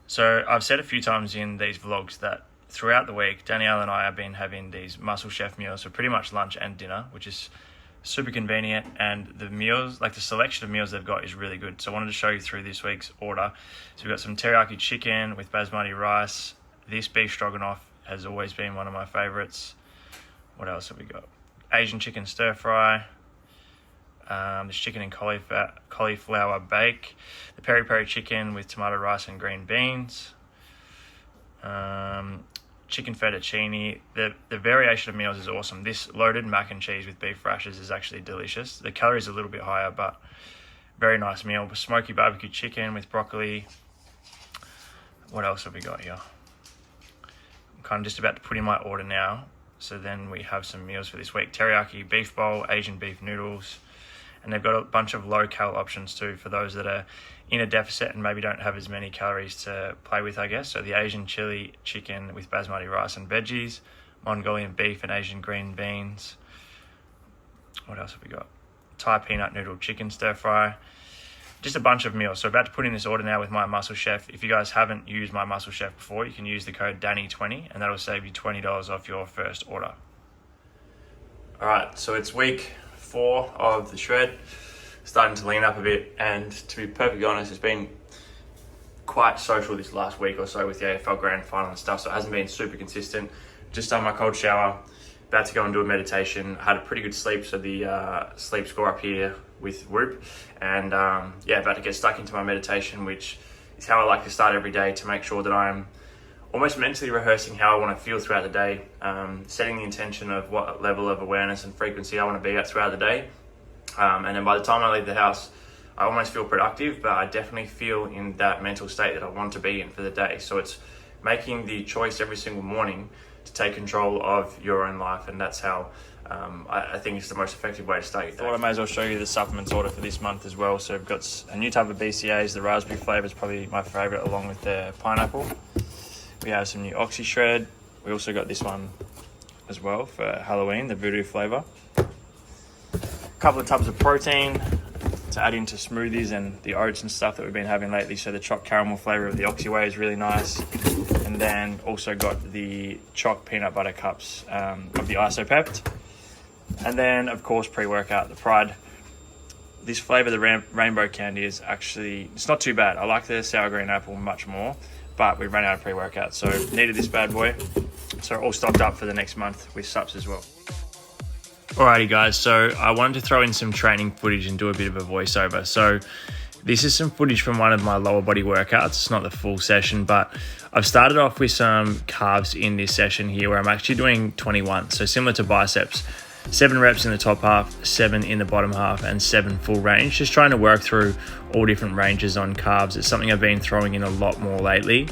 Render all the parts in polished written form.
So I've said a few times in these vlogs that throughout the week, Danielle and I have been having these Muscle Chef meals for pretty much lunch and dinner, which is super convenient, and the meals, like the selection of meals they've got, is really good. So I wanted to show you through this week's order. So we've got some teriyaki chicken with basmati rice. This beef stroganoff has always been one of my favorites. What else have we got? Asian chicken stir fry. This chicken and cauliflower bake, the peri peri chicken with tomato rice and green beans, chicken fettuccine. The variation of meals is awesome. This loaded mac and cheese with beef rashers is actually delicious. The calories are a little bit higher, but very nice meal. Smoky barbecue chicken with broccoli. What else have we got here? I'm kind of just about to put in my order now. So then we have some meals for this week. Teriyaki beef bowl, Asian beef noodles. And they've got a bunch of low-cal options too for those that are in a deficit and maybe don't have as many calories to play with, I guess. So the Asian chili chicken with basmati rice and veggies, Mongolian beef and Asian green beans. What else have we got? Thai peanut noodle chicken stir fry. Just a bunch of meals. So about to put in this order now with My Muscle Chef. If you guys haven't used My Muscle Chef before, you can use the code DANNY20 and that'll save you $20 off your first order. All right, so it's week 4 of the shred, starting to lean up a bit, and to be perfectly honest, it's been quite social this last week or so with the AFL Grand Final and stuff, so it hasn't been super consistent. Just done my cold shower, about to go and do a meditation. I had a pretty good sleep, so the sleep score up here with Whoop, and yeah, about to get stuck into my meditation, which is how I like to start every day to make sure that I'm almost mentally rehearsing how I want to feel throughout the day, setting the intention of what level of awareness and frequency I want to be at throughout the day. And then by the time I leave the house, I almost feel productive, but I definitely feel in that mental state that I want to be in for the day. So it's making the choice every single morning to take control of your own life, and that's how I think it's the most effective way to start your day. I thought I may as well show you the supplements order for this month as well. So we've got a new type of BCAAs. The raspberry flavour is probably my favourite, along with the pineapple. We have some new Oxy Shred. We also got this one as well for Halloween, the voodoo flavour. A couple of tubs of protein to add into smoothies and the oats and stuff that we've been having lately. So the choc caramel flavour of the Oxy Whey is really nice. And then also got the choc peanut butter cups of the Isopept. And then, of course, pre-workout, the Pride. This flavour, the rainbow candy, is actually, it's not too bad. I like the sour green apple much more, but we ran out of pre-workout, so needed this bad boy. So all stocked up for the next month with sups as well. Alrighty guys, so I wanted to throw in some training footage and do a bit of a voiceover. So this is some footage from one of my lower body workouts. It's not the full session, but I've started off with some calves in this session here where I'm actually doing 21. So similar to biceps, 7 reps in the top half, 7 in the bottom half, and 7 full range. Just trying to work through all different ranges on calves. It's something I've been throwing in a lot more lately.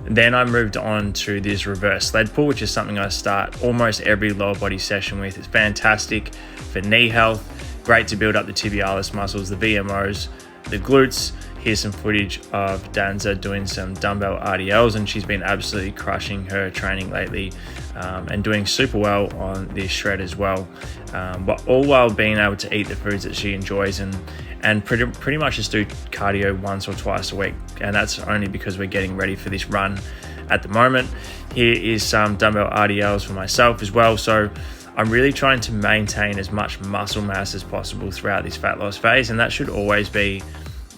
Then I moved on to this reverse sled pull, which is something I start almost every lower body session with. It's fantastic for knee health, great to build up the tibialis muscles, the VMOs, the glutes. Here's some footage of Danza doing some dumbbell RDLs, and she's been absolutely crushing her training lately and doing super well on this shred as well. But all while being able to eat the foods that she enjoys and pretty much just do cardio once or twice a week. And that's only because we're getting ready for this run at the moment. Here is some dumbbell RDLs for myself as well. So I'm really trying to maintain as much muscle mass as possible throughout this fat loss phase, and that should always be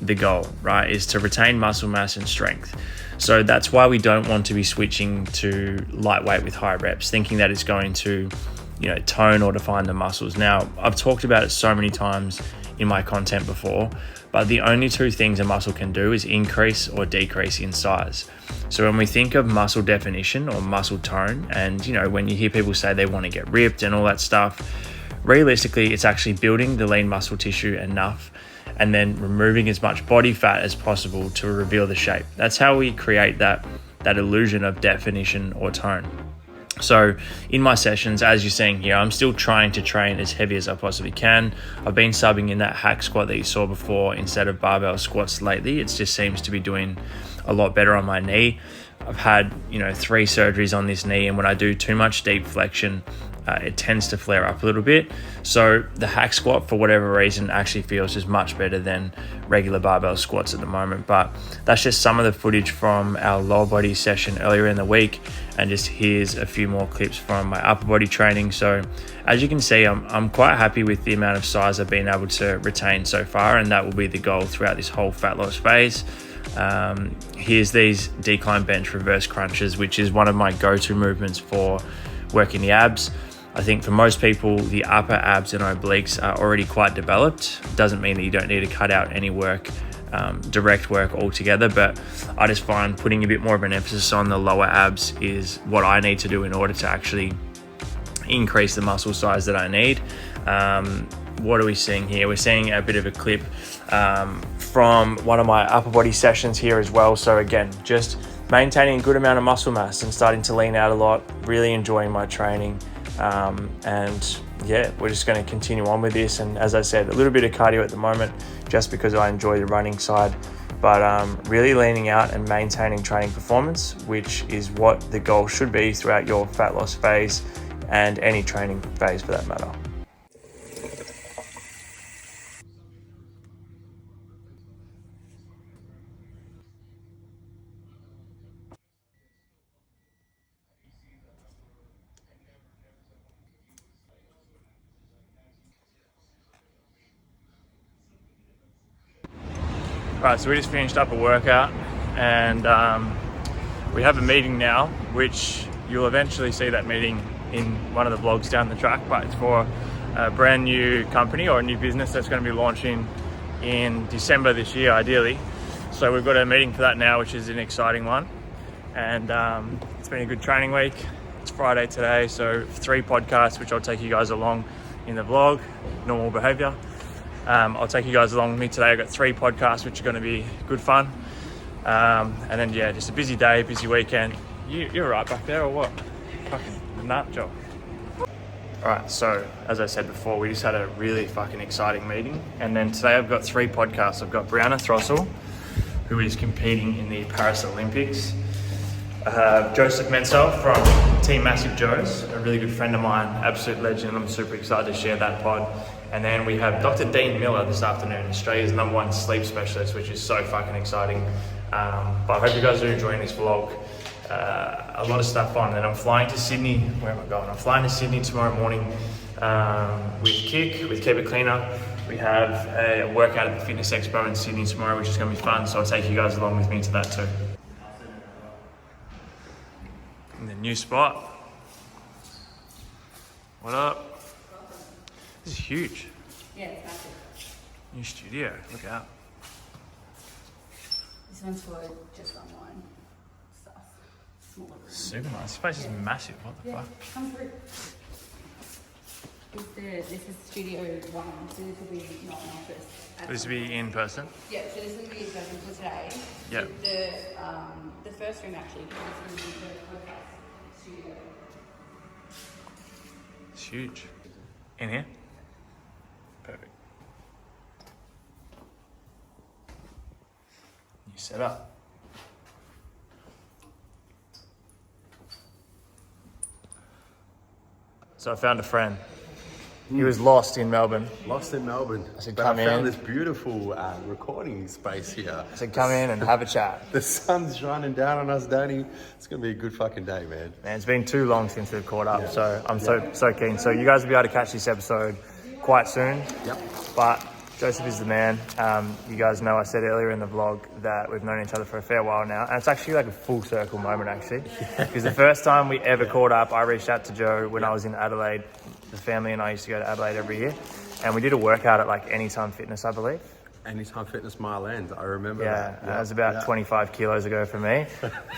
the goal, right? Is to retain muscle mass and strength. So that's why we don't want to be switching to lightweight with high reps, thinking that it's going to, tone or define the muscles. Now, I've talked about it so many times in my content before, but the only two things a muscle can do is increase or decrease in size. So when we think of muscle definition or muscle tone, and when you hear people say they want to get ripped and all that stuff, realistically, it's actually building the lean muscle tissue enough and then removing as much body fat as possible to reveal the shape. That's how we create that illusion of definition or tone. So in my sessions, as you're seeing here, I'm still trying to train as heavy as I possibly can. I've been subbing in that hack squat that you saw before instead of barbell squats lately. It just seems to be doing a lot better on my knee. I've had 3 surgeries on this knee, and when I do too much deep flexion, it tends to flare up a little bit. So the hack squat, for whatever reason, actually feels just much better than regular barbell squats at the moment. But that's just some of the footage from our lower body session earlier in the week, and just here's a few more clips from my upper body training. So as you can see, I'm quite happy with the amount of size I've been able to retain so far, and that will be the goal throughout this whole fat loss phase. Here's these decline bench reverse crunches, which is one of my go-to movements for working the abs. I think for most people, the upper abs and obliques are already quite developed. Doesn't mean that you don't need to cut out any work, direct work altogether, but I just find putting a bit more of an emphasis on the lower abs is what I need to do in order to actually increase the muscle size that I need. What are we seeing here? We're seeing a bit of a clip from one of my upper body sessions here as well. So again, just maintaining a good amount of muscle mass and starting to lean out a lot, really enjoying my training. And yeah, we're just going to continue on with this. And as I said, a little bit of cardio at the moment, just because I enjoy the running side, but really leaning out and maintaining training performance, which is what the goal should be throughout your fat loss phase and any training phase for that matter. Right, so we just finished up a workout, and we have a meeting now, which you'll eventually see that meeting in one of the vlogs down the track, but it's for a brand new company or a new business that's going to be launching in December this year, ideally. So we've got a meeting for that now, which is an exciting one. And it's been a good training week. It's Friday today, so 3 podcasts, which I'll take you guys along in the vlog, normal behavior. I'll take you guys along with me today. I've got 3 podcasts, which are going to be good fun. And then, yeah, just a busy day, busy weekend. You're right back there, or what? Fucking nut job. All right, so as I said before, we just had a really fucking exciting meeting. And then today I've got 3 podcasts. I've got Brianna Throssell, who is competing in the Paris Olympics. Joseph Menzel from Team Massive Joes, a really good friend of mine, absolute legend. I'm super excited to share that pod. And then we have Dr. Dean Miller this afternoon, Australia's #1 sleep specialist, which is so fucking exciting. But I hope you guys are enjoying this vlog. A lot of stuff on. And I'm flying to Sydney. Where am I going? I'm flying to Sydney tomorrow morning with KIC, with Keep It Cleaner. We have a workout at the Fitness Expo in Sydney tomorrow, which is going to be fun. So I'll take you guys along with me to that too. In the new spot. What up? This is huge. Yeah, it's massive. New studio, look out. This one's for just online stuff. Smaller room. Super nice. This place is massive. What the fuck? Come through. This is Studio 1, so this will be not an office. This will be in person? Yeah, so this will be in person for today. Yeah. The first room actually, is going to be the podcast studio. It's huge. In here? Perfect. New setup. So I found a friend. He was lost in Melbourne. Lost in Melbourne. I said, but come I found in. this beautiful recording space here. I said, come in and have a chat. The sun's shining down on us, Danny. It's going to be a good fucking day, man. Man, it's been too long since we've caught up, so I'm so keen. So you guys will be able to catch this episode quite soon. Yep. But Joseph is the man. You guys know I said earlier in the vlog that we've known each other for a fair while now. And it's actually like a full circle moment, actually. Because the first time we ever caught up, I reached out to Joe when I was in Adelaide. The family and I used to go to Adelaide every year. And we did a workout at like Anytime Fitness, I believe. Anytime Fitness Mile End, I remember Yeah, that. that was about 25 kilos ago for me.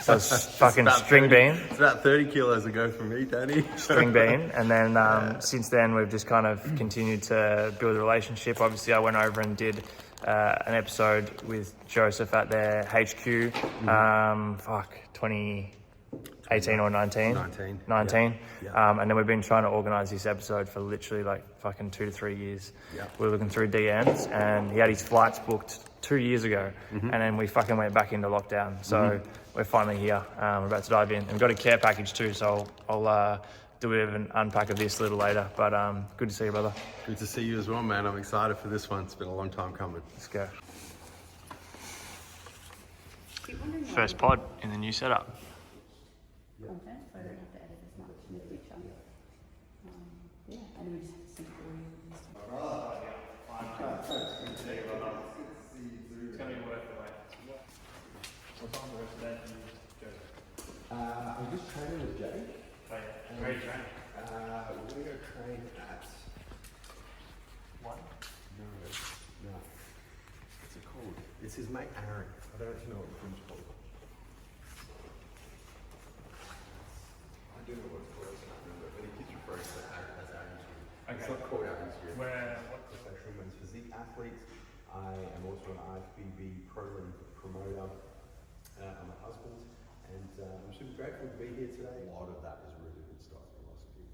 So it's fucking About string 30 bean. It's about 30 kilos ago for me, Danny. String bean. And then since then, we've just kind of continued to build a relationship. Obviously, I went over and did an episode with Joseph at their HQ. 2018 or 19? 19. Yeah. And then we've been trying to organise this episode for literally like fucking 2 to 3 years. Yeah. We were looking through DMs and he had his flights booked 2 years ago. And then we fucking went back into lockdown. So we're finally here. We're about to dive in. And we've got a care package too, so I'll do a bit of an unpack of this a little later. But good to see you, brother. Good to see you as well, man. I'm excited for this one. It's been a long time coming. Let's go. First pod in the new setup. Content, so I don't have to edit as much in the future. Yeah, and we just have to sync audio. It's going to be worth the wait. What time the rest of that? I'm just training with Jay. Where are you training? We're going to go train at... One. No. What's it called? It's his mate Aaron. I don't actually know what the gym's called. I do know what it's called, I just can't remember. But he keeps referring to it as Aaron's gym. Okay. It's not called Aaron's gym. What? Professional men's physique athletes. I am also an IFBB pro and promoter. I'm a husband. And I'm super grateful to be here today. A lot of that is really good stuff, philosophy.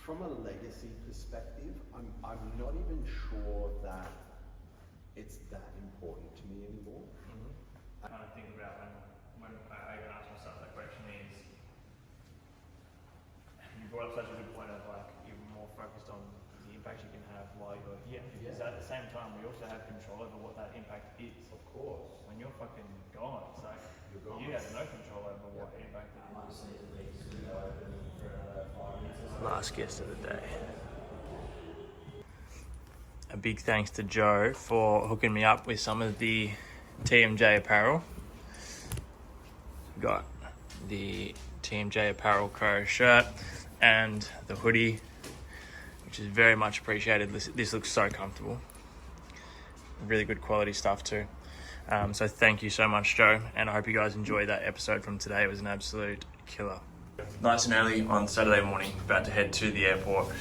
From a legacy perspective, I'm not even sure that it's that important to me anymore. I kind of think about when I even ask myself that question is, you brought up such a good point of like, you're more focused on the impact you can have while you're here. Because at the same time, we also have control over what that impact is. Of course. When you're fucking gone, it's like, You're gone. you have no control over what impact it is. Last guest of the day. A big thanks to Joe for hooking me up with some of the TMJ apparel. Got the TMJ Apparel Co shirt and the hoodie, which is very much appreciated. This looks so comfortable. Really good quality stuff too. So thank you so much, Joe, and I hope you guys enjoyed that episode from today. It was an absolute killer. Nice and early on Saturday morning, about to head to the airport.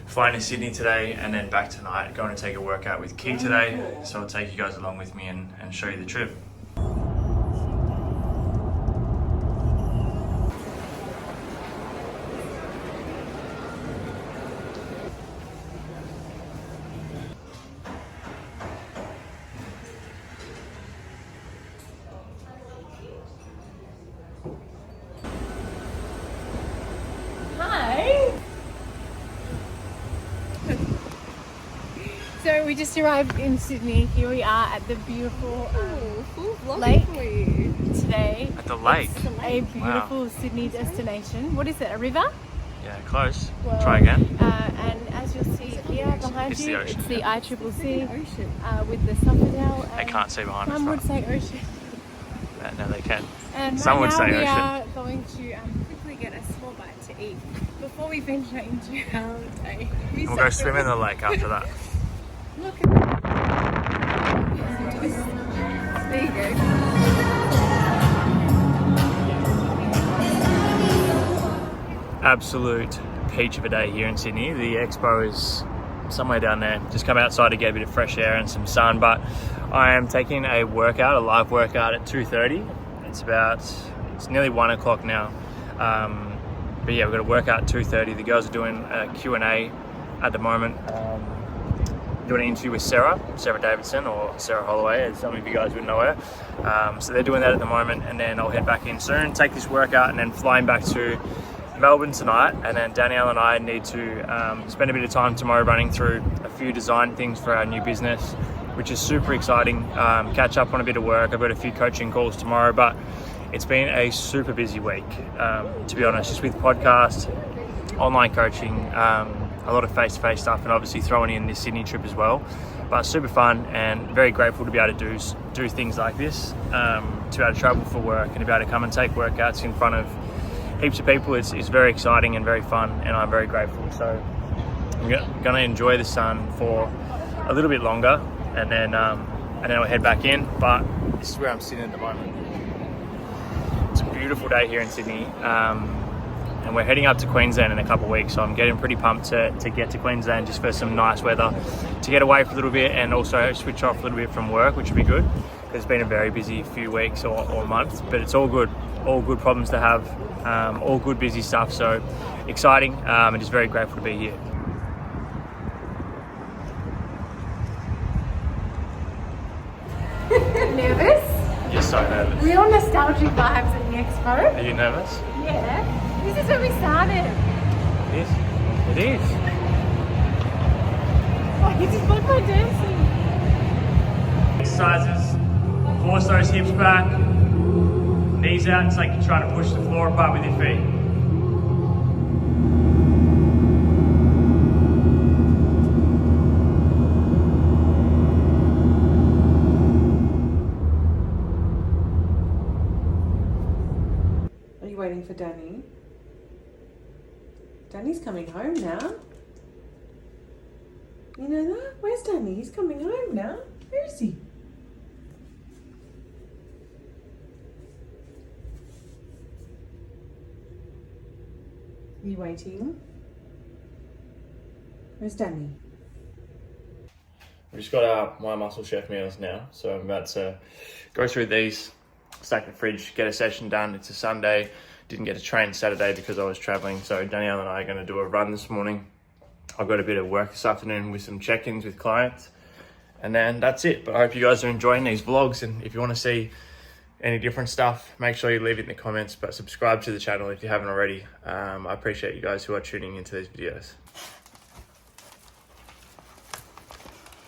Flying to Sydney today and then back tonight. Going to take a workout with KIC today, so I'll take you guys along with me and show you the trip. So we just arrived in Sydney. Here we are at the beautiful Full lake for you. today. At the lake? It's a beautiful Sydney destination. What is it, a river? Yeah, close. Well, Try again. And as you'll see here behind It's you, the ocean, it's the yeah. ICCC Ocean. with the Sofitel. They can't see behind us, Some would right? say ocean. No, they can. And Some right would now say we ocean. are going to quickly get a small bite to eat before we venture into our day. We'll go swim in the lake after that. Look at there you go. Absolute peach of a day here in Sydney. The expo is somewhere down there. Just come outside to get a bit of fresh air and some sun, but I am taking a workout, a live workout at 2:30. It's nearly 1 o'clock now. But yeah, we've got a workout at 2:30. The girls are doing a Q&A at the moment. Doing an interview with Sarah Davidson, or Sarah Holloway, as some of you guys would know her. So they're doing that at the moment, and then I'll head back in soon, take this workout, and then flying back to Melbourne tonight. And then Danielle and I need to spend a bit of time tomorrow running through a few design things for our new business, which is super exciting. Catch up on a bit of work. I've got a few coaching calls tomorrow, but it's been a super busy week, to be honest, just with podcast, online coaching, a lot of face-to-face stuff, and obviously throwing in this Sydney trip as well. But super fun, and very grateful to be able to do things like this, to be able to travel for work and to be able to come and take workouts in front of heaps of people. It's very exciting and very fun, and I'm very grateful. So I'm going to enjoy the sun for a little bit longer, and then I'll head back in. But this is where I'm sitting at the moment. It's a beautiful day here in Sydney. And we're heading up to Queensland in a couple of weeks, so I'm getting pretty pumped to get to Queensland just for some nice weather, to get away for a little bit and also switch off a little bit from work, which would be good. It's been a very busy few weeks or months, but it's all good problems to have, all good busy stuff, so exciting, and just very grateful to be here. Nervous? You're so nervous. Real nostalgic vibes at the expo. Are you nervous? Yeah. This is where we started. It is. Oh, you just like my dancing. Exercises, force those hips back, knees out. It's like you're trying to push the floor apart with your feet. Are you waiting for Danny? Danny's coming home now. You know that? Where's Danny? He's coming home now. Where is he? Are you waiting? Where's Danny? We've just got our My Muscle Chef meals now, so I'm about to go through these, stack the fridge, get a session done. It's a Sunday, didn't get to train Saturday because I was traveling, so Danielle and I are going to do a run this morning. I've got a bit of work this afternoon with some check-ins with clients, and then that's it. But I hope you guys are enjoying these vlogs, and if you want to see any different stuff, make sure you leave it in the comments, but subscribe to the channel if you haven't already. I appreciate you guys who are tuning into these videos.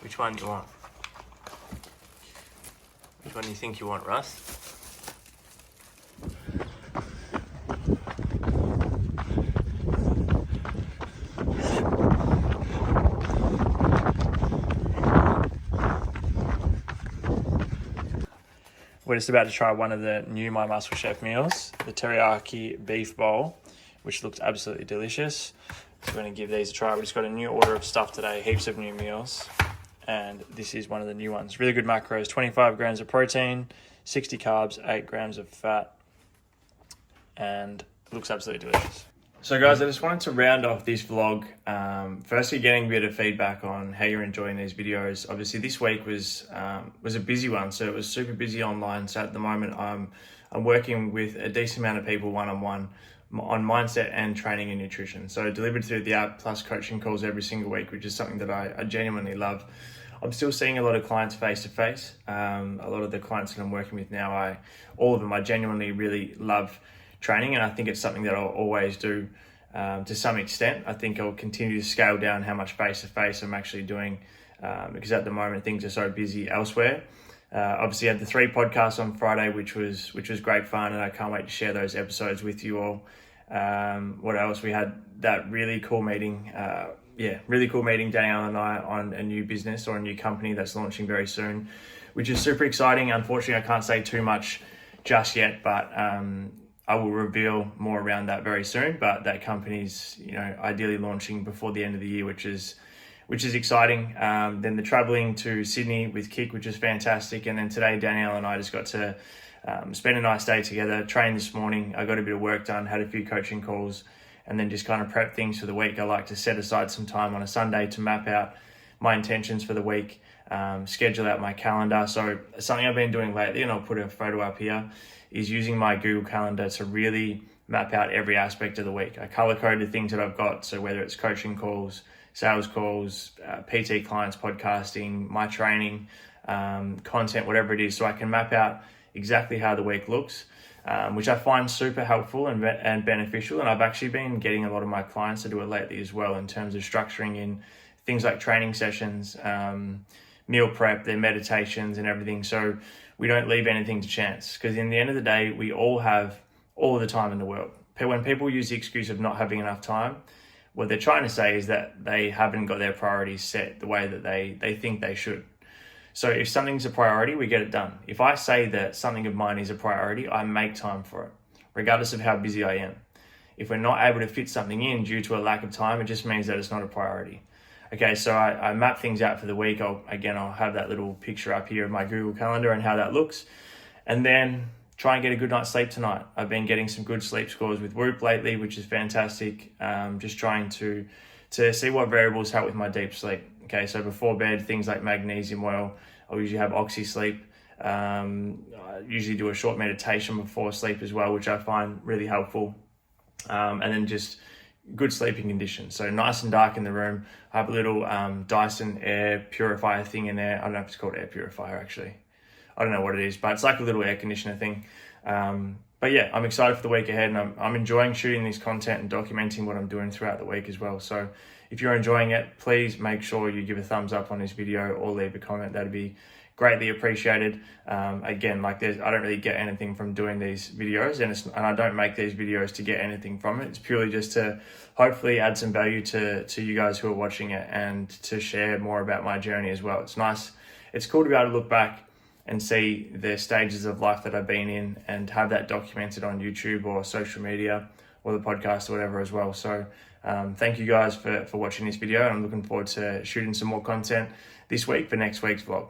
Which one do you want? Which one do you think you want, Russ? We're just about to try one of the new My Muscle Chef meals, the teriyaki beef bowl, which looks absolutely delicious. So we're going to give these a try. We just got a new order of stuff today, heaps of new meals. And this is one of the new ones. Really good macros, 25 grams of protein, 60 carbs, 8 grams of fat, and looks absolutely delicious. So guys, I just wanted to round off this vlog. Firstly, getting a bit of feedback on how you're enjoying these videos. Obviously, this week was a busy one, so it was super busy online. So at the moment, I'm working with a decent amount of people one-on-one on mindset and training and nutrition. So delivered through the app, plus coaching calls every single week, which is something that I genuinely love. I'm still seeing a lot of clients face-to-face. A lot of the clients that I'm working with now, all of them, I genuinely really love training, and I think it's something that I'll always do to some extent. I think I'll continue to scale down how much face-to-face I'm actually doing because at the moment things are so busy elsewhere. Obviously I had the 3 podcasts on Friday, which was great fun, and I can't wait to share those episodes with you all. What else? We had that really cool meeting, Danielle and I, on a new business or a new company that's launching very soon, which is super exciting. Unfortunately, I can't say too much just yet, but I will reveal more around that very soon. But that company's, ideally launching before the end of the year, which is exciting. Then the traveling to Sydney with KIC, which is fantastic. And then today, Danielle and I just got to spend a nice day together, train this morning. I got a bit of work done, had a few coaching calls, and then just kind of prep things for the week. I like to set aside some time on a Sunday to map out my intentions for the week, schedule out my calendar. So something I've been doing lately, and I'll put a photo up here, is using my Google Calendar to really map out every aspect of the week. I color code the things that I've got. So whether it's coaching calls, sales calls, PT clients, podcasting, my training, content, whatever it is, so I can map out exactly how the week looks, which I find super helpful and beneficial. And I've actually been getting a lot of my clients to do it lately as well, in terms of structuring in things like training sessions, meal prep, their meditations and everything. So we don't leave anything to chance, because in the end of the day, we all have all of the time in the world. When people use the excuse of not having enough time, what they're trying to say is that they haven't got their priorities set the way that they think they should. So if something's a priority, we get it done. If I say that something of mine is a priority, I make time for it, regardless of how busy I am. If we're not able to fit something in due to a lack of time, it just means that it's not a priority. Okay, so I map things out for the week. I'll have that little picture up here of my Google Calendar and how that looks. And then try and get a good night's sleep tonight. I've been getting some good sleep scores with Whoop lately, which is fantastic. Just trying to see what variables help with my deep sleep. Okay, so before bed, things like magnesium oil. I'll usually have Oxy Sleep. I usually do a short meditation before sleep as well, which I find really helpful. And then just good sleeping conditions. So nice and dark in the room. I have a little Dyson air purifier thing in there. I don't know if it's called air purifier actually. I don't know what it is, but it's like a little air conditioner thing. But yeah, I'm excited for the week ahead, and I'm enjoying shooting this content and documenting what I'm doing throughout the week as well. So if you're enjoying it, please make sure you give a thumbs up on this video or leave a comment. That'd be greatly appreciated. Again, I don't really get anything from doing these videos, and I don't make these videos to get anything from it. It's purely just to hopefully add some value to you guys who are watching it, and to share more about my journey as well. It's nice. It's cool to be able to look back and see the stages of life that I've been in, and have that documented on YouTube or social media or the podcast or whatever as well. So thank you guys for watching this video, and I'm looking forward to shooting some more content this week for next week's vlog.